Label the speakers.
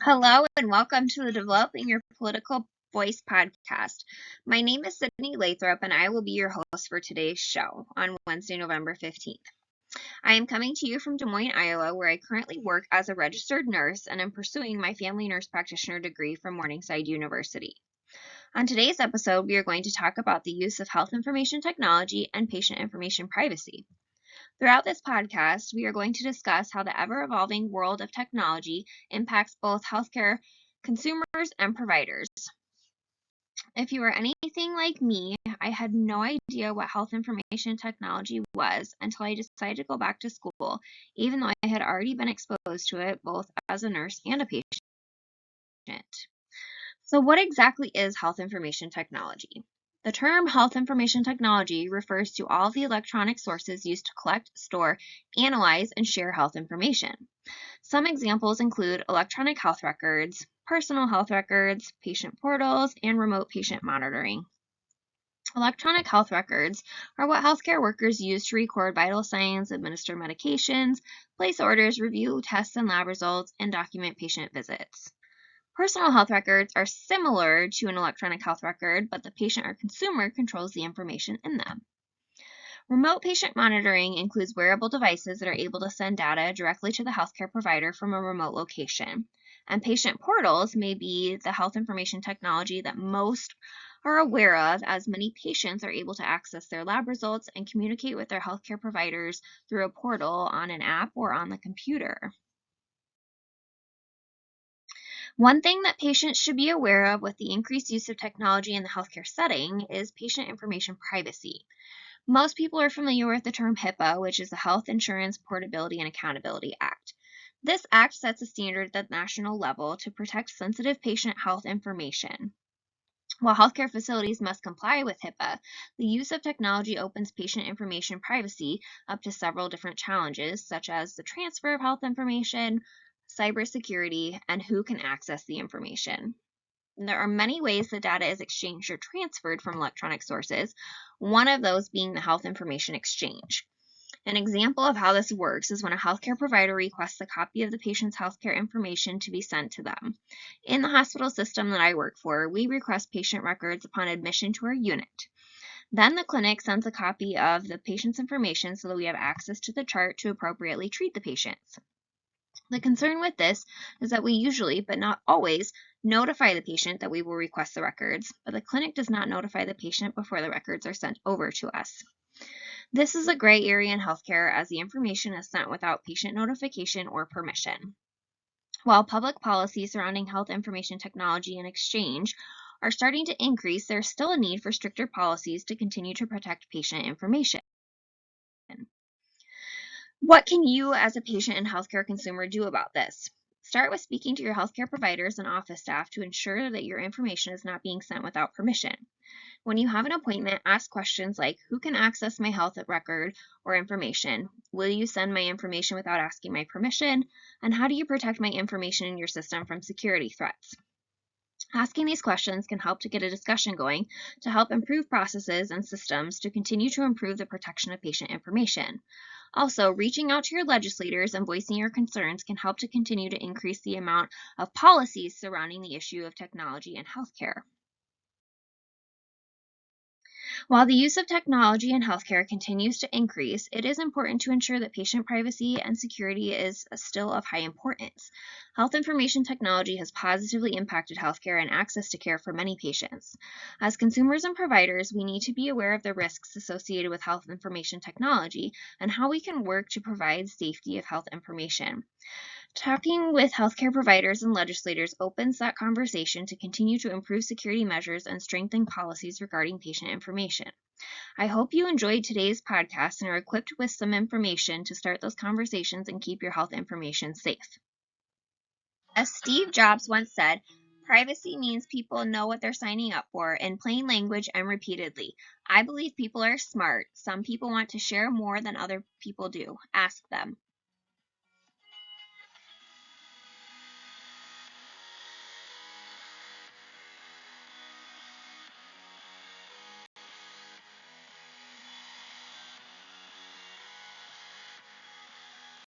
Speaker 1: Hello and welcome to the Developing Your Political Voice podcast. My name is Sydney Lathrop and I will be your host for today's show on Wednesday, November 15th. I am coming to you from Des Moines, Iowa, where I currently work as a registered nurse and am pursuing my family nurse practitioner degree from Morningside University. On today's episode, we are going to talk about the use of health information technology and patient information privacy. Throughout this podcast, we are going to discuss how the ever-evolving world of technology impacts both healthcare consumers and providers. If you are anything like me, I had no idea what health information technology was until I decided to go back to school, even though I had already been exposed to it both as a nurse and a patient. So what exactly is health information technology? The term health information technology refers to all of the electronic sources used to collect, store, analyze, and share health information. Some examples include electronic health records, personal health records, patient portals, and remote patient monitoring. Electronic health records are what healthcare workers use to record vital signs, administer medications, place orders, review tests and lab results, and document patient visits. Personal health records are similar to an electronic health record, but the patient or consumer controls the information in them. Remote patient monitoring includes wearable devices that are able to send data directly to the healthcare provider from a remote location. And patient portals may be the health information technology that most are aware of, as many patients are able to access their lab results and communicate with their healthcare providers through a portal on an app or on the computer. One thing that patients should be aware of with the increased use of technology in the healthcare setting is patient information privacy. Most people are familiar with the term HIPAA, which is the Health Insurance Portability and Accountability Act. This act sets a standard at the national level to protect sensitive patient health information. While healthcare facilities must comply with HIPAA, the use of technology opens patient information privacy up to several different challenges, such as the transfer of health information, cybersecurity, and who can access the information. There are many ways that data is exchanged or transferred from electronic sources, one of those being the health information exchange. An example of how this works is when a healthcare provider requests a copy of the patient's healthcare information to be sent to them. In the hospital system that I work for, we request patient records upon admission to our unit. Then the clinic sends a copy of the patient's information so that we have access to the chart to appropriately treat the patients. The concern with this is that we usually, but not always, notify the patient that we will request the records, but the clinic does not notify the patient before the records are sent over to us. This is a gray area in healthcare as the information is sent without patient notification or permission. While public policy surrounding health information technology and exchange are starting to increase, there's still a need for stricter policies to continue to protect patient information. What can you as a patient and healthcare consumer do about this? Start with speaking to your healthcare providers and office staff to ensure that your information is not being sent without permission. When you have an appointment, ask questions like, who can access my health record or information? Will you send my information without asking my permission? And how do you protect my information in your system from security threats? Asking these questions can help to get a discussion going to help improve processes and systems to continue to improve the protection of patient information. Also, reaching out to your legislators and voicing your concerns can help to continue to increase the amount of policies surrounding the issue of technology in healthcare. While the use of technology in healthcare continues to increase, it is important to ensure that patient privacy and security is still of high importance. Health information technology has positively impacted healthcare and access to care for many patients. As consumers and providers, we need to be aware of the risks associated with health information technology and how we can work to provide safety of health information. Talking with healthcare providers and legislators opens that conversation to continue to improve security measures and strengthen policies regarding patient information. I hope you enjoyed today's podcast and are equipped with some information to start those conversations and keep your health information safe. As Steve Jobs once said, privacy means people know what they're signing up for in plain language and repeatedly. I believe people are smart. Some people want to share more than other people do. Ask them.